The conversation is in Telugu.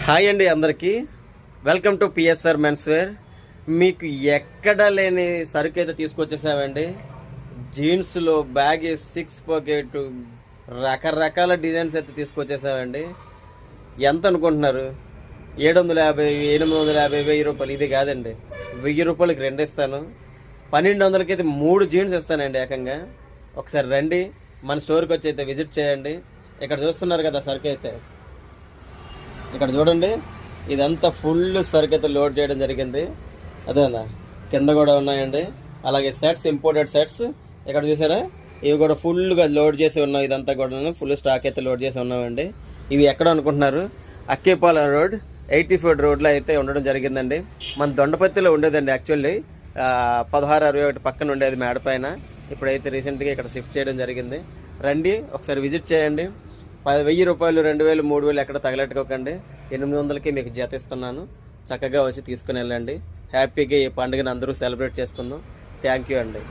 హాయ్ అండి అందరికీ. Welcome to PSR menswear. మీకు ఎక్కడ లేని సరుకు అయితే తీసుకొచ్చేసామండి. జీన్స్లో బ్యాగ్, 6 పాకెట్, రకరకాల డిజైన్స్ అయితే తీసుకొచ్చేసామండి. ఎంత అనుకుంటున్నారు? 750, 850, 1000 రూపాయలు. ఇది కాదండి, 1000 రూపాయలకి 2 ఇస్తాను. 1200కి అయితే 3 జీన్స్ ఇస్తానండి ఏకంగా. ఒకసారి రండి, మన స్టోర్కి వచ్చి అయితే విజిట్ చేయండి. ఇక్కడ చూస్తున్నారు కదా సరుకు అయితే, ఇక్కడ చూడండి, ఇదంతా ఫుల్ సరుకు అయితే లోడ్ చేయడం జరిగింది. అదేనా, కింద కూడా ఉన్నాయండి. అలాగే సెట్స్, ఇంపోర్టెడ్ సెట్స్ ఇక్కడ చూసారా, ఇవి కూడా ఫుల్గా లోడ్ చేసి ఉన్నాయి. ఇదంతా కూడా ఫుల్ స్టాక్ అయితే లోడ్ చేసి ఉన్నామండి. ఇది ఎక్కడ అనుకుంటున్నారు? అక్కేపాలెం రోడ్, 84 రోడ్లో అయితే ఉండడం జరిగిందండి. మన దొండపత్తిలో ఉండేదండి యాక్చువల్లీ. 1661 పక్కన ఉండేది మేడ పైన. ఇప్పుడైతే రీసెంట్గా ఇక్కడ షిఫ్ట్ చేయడం జరిగింది. రండి, ఒకసారి విజిట్ చేయండి. 1000 రూపాయలు, 2000, 3000 ఎక్కడ తగలెట్టుకోకండి. 800కి మీకు జత ఇస్తున్నాను. చక్కగా వచ్చి తీసుకుని వెళ్ళండి. హ్యాపీగా ఈ పండుగను అందరూ సెలబ్రేట్ చేసుకుందాం. థ్యాంక్ యూ అండి.